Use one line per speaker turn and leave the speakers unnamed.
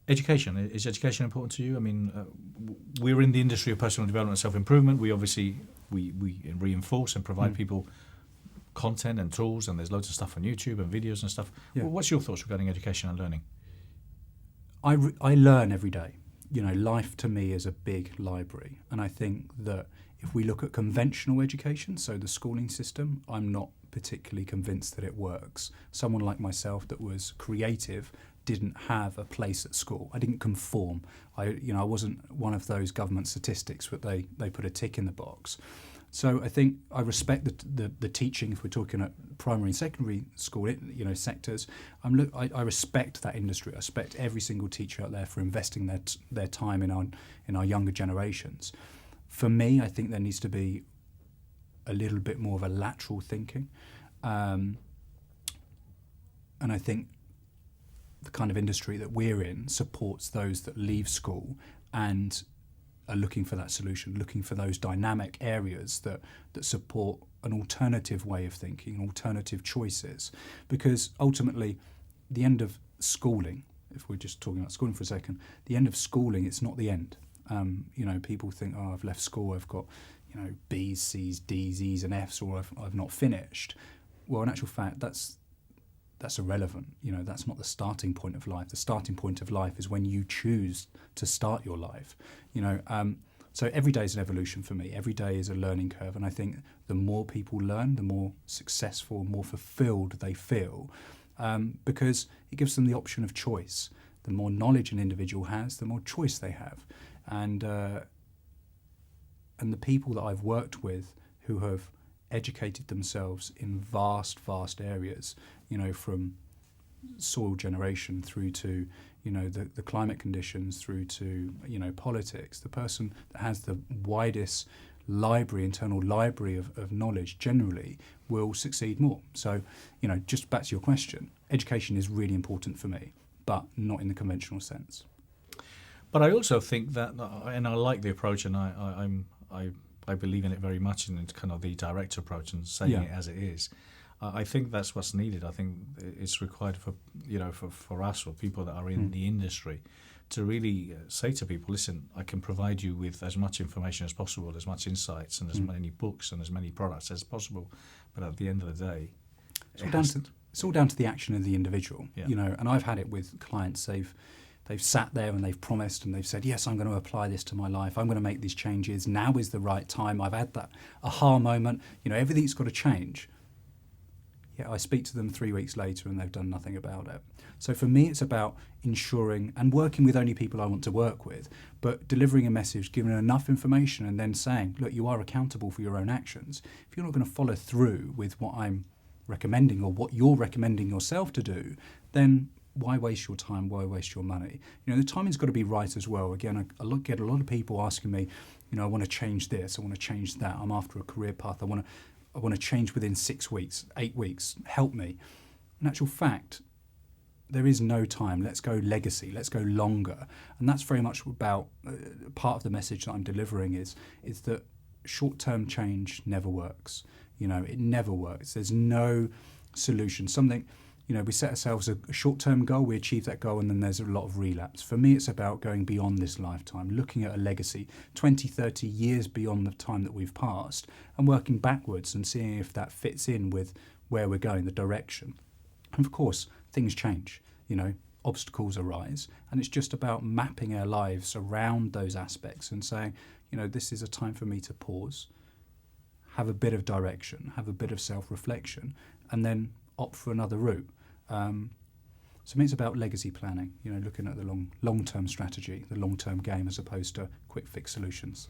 Education. Is education important to you? I mean, we're in the industry of personal development and self-improvement. We obviously we reinforce and provide people content and tools, and there's loads of stuff on YouTube and videos and stuff.
Yeah.
Well, what's your thoughts regarding education and learning?
I learn every day. Life to me is a big library, and I think that if we look at conventional education, so the schooling system, I'm not particularly convinced that it works. Someone like myself that was creative didn't have a place at school. I didn't conform. I wasn't one of those government statistics that they put a tick in the box. So I think I respect the teaching. If we're talking at primary and secondary school, sectors, I respect that industry. I respect every single teacher out there for investing their time in our younger generations. For me, I think there needs to be a little bit more of a lateral thinking, and I think the kind of industry that we're in supports those that leave school and are looking for that solution, looking for those dynamic areas that support an alternative way of thinking, alternative choices. Because ultimately, the end of schooling, if we're just talking about schooling for a second, the end of schooling, it's not the end. People think, I've left school, I've got, B's, C's, D's, E's and F's, or I've not finished. Well, in actual fact, that's irrelevant. That's not the starting point of life. The starting point of life is when you choose to start your life. So every day is an evolution for me. Every day is a learning curve, and I think the more people learn, the more successful, more fulfilled they feel, because it gives them the option of choice. The more knowledge an individual has, the more choice they have, and the people that I've worked with who have educated themselves in vast areas, from soil generation through to, the climate conditions, through to, politics. The person that has the widest internal library of knowledge generally will succeed more. So, just back to your question, education is really important for me, but not in the conventional sense.
But I also think that, and I like the approach, and I believe in it very much, in kind of the direct approach and saying it as it is. I think that's what's needed. I think it's required for us or people that are in the industry to really say to people, listen, I can provide you with as much information as possible, as much insights and as many books and as many products as possible. But at the end of the day,
it's all down to the action of the individual.
Yeah.
And I've had it with clients. They've sat there and they've promised and they've said, yes, I'm going to apply this to my life. I'm going to make these changes. Now is the right time. I've had that aha moment. Everything's got to change. I speak to them 3 weeks later and they've done nothing about it. So for me, it's about ensuring and working with only people I want to work with, but delivering a message, giving enough information and then saying, look, you are accountable for your own actions. If you're not going to follow through with what I'm recommending or what you're recommending yourself to do, then why waste your time? Why waste your money? The timing's got to be right as well. Again, I get a lot of people asking me, I want to change this, I want to change that. I'm after a career path. I want to change within 6 weeks, 8 weeks. Help me. In actual fact, there is no time. Let's go legacy. Let's go longer. And that's very much about part of the message that I'm delivering is that short-term change never works. It never works. There's no solution. We set ourselves a short-term goal, we achieve that goal, and then there's a lot of relapse. For me, it's about going beyond this lifetime, looking at a legacy, 20, 30 years beyond the time that we've passed, and working backwards and seeing if that fits in with where we're going, the direction. And of course, things change, obstacles arise, and it's just about mapping our lives around those aspects and saying, this is a time for me to pause, have a bit of direction, have a bit of self-reflection, and then opt for another route. So it's about legacy planning, looking at the long-term strategy, the long-term game, as opposed to quick fix solutions.